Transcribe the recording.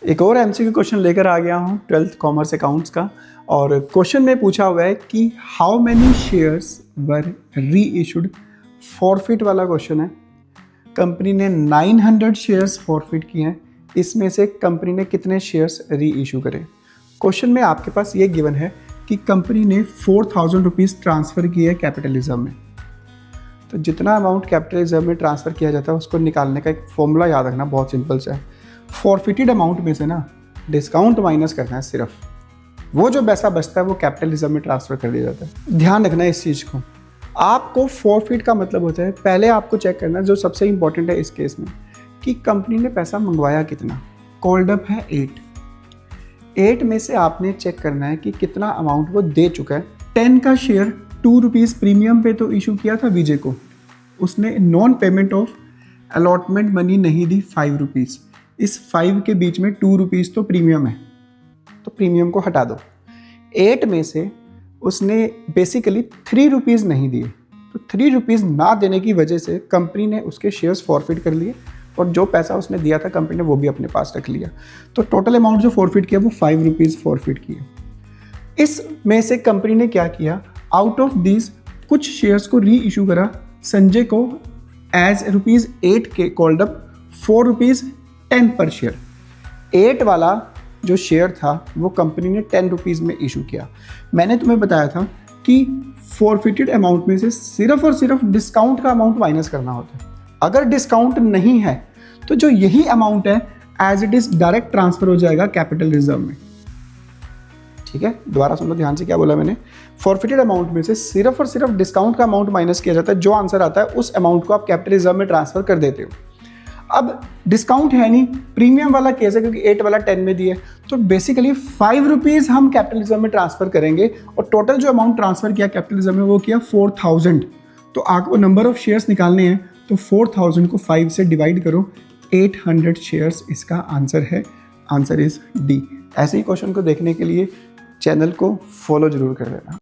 एक और MCQ question लेकर आ गया हूँ 12th कॉमर्स अकाउंट्स का। और क्वेश्चन में पूछा हुआ है कि हाउ मेनी शेयर्स वर री इशूड। फॉरफिट वाला क्वेश्चन है। कंपनी ने 900 शेयर्स फॉरफिट किए हैं, इसमें से कंपनी ने कितने शेयर्स री इशू करे। क्वेश्चन में आपके पास ये गिवन है कि कंपनी ने 4000 रुपीज़ ट्रांसफ़र किए कैपिटलिज्म में। तो जितना अमाउंट कैपिटलिज्म में ट्रांसफ़र किया जाता है उसको निकालने का एक फॉर्मूला याद रखना, बहुत सिंपल सा है। फॉरफिटेड अमाउंट में से ना डिस्काउंट माइनस करना है, सिर्फ वो जो पैसा बचता है वो कैपिटलिज्म में ट्रांसफ़र कर दिया जाता है। ध्यान रखना है इस चीज़ को। आपको फॉरफिट का मतलब होता है, पहले आपको चेक करना जो सबसे इंपॉर्टेंट है इस केस में, कि कंपनी ने पैसा मंगवाया कितना। कॉल्ड अप है 8 में से आपने चेक करना है कि कितना अमाउंट वो दे चुका है। 10 का शेयर 2 रुपीज़ प्रीमियम पे तो इशू किया था विजय को, उसने non payment of allotment money नहीं दी 5 रुपीज़। इस 5 के बीच में 2 रुपीज़ तो प्रीमियम है, तो प्रीमियम को हटा दो। 8 में से उसने बेसिकली 3 रुपीज़ नहीं दिए, तो 3 रुपीज़ ना देने की वजह से कंपनी ने उसके शेयर्स फॉरफिट कर लिए और जो पैसा उसने दिया था कंपनी ने वो भी अपने पास रख लिया। तो टोटल अमाउंट जो फॉरफिट किया वो 5 रुपीज़ फॉरफिट किया। इसमें से कंपनी ने क्या किया, आउट ऑफ दिस कुछ शेयर्स को री इशू करा संजय को एज ₹8 के कॉल्ड अप 4.10 पर शेयर। 8 वाला जो शेयर था वो कंपनी ने 10 रुपीज़ में इशू किया। मैंने तुम्हें बताया था कि फॉरफिटेड अमाउंट में से सिर्फ और सिर्फ डिस्काउंट का अमाउंट माइनस करना होता है। अगर डिस्काउंट नहीं है तो जो यही अमाउंट है as it is direct transfer हो जाएगा कैपिटल रिजर्व में। ठीक है, दोबारा सुन लो ध्यान से, क्या बोला मैंने। फॉरफिटेड अमाउंट में से सिर्फ और सिर्फ डिस्काउंट का अमाउंट माइनस किया जाता है, जो आंसर आता है उस अमाउंट को आप कैपिटल रिजर्व में ट्रांसफर कर देते हो। अब डिस्काउंट है नहीं, प्रीमियम वाला केस है क्योंकि 8 वाला 10 में दिए, तो बेसिकली 5 रुपीज़ हम कैपिटल रिजर्व में ट्रांसफर करेंगे और टोटल जो अमाउंट ट्रांसफर किया कैपिटल रिजर्व में वो किया 4000। तो आपको नंबर ऑफ शेयर्स निकालने हैं, तो 4000 को 5 से डिवाइड करो, 800 शेयर्स इसका आंसर है। Answer is D. ऐसे ही क्वेश्चन को देखने के लिए चैनल को फॉलो जरूर कर लेना।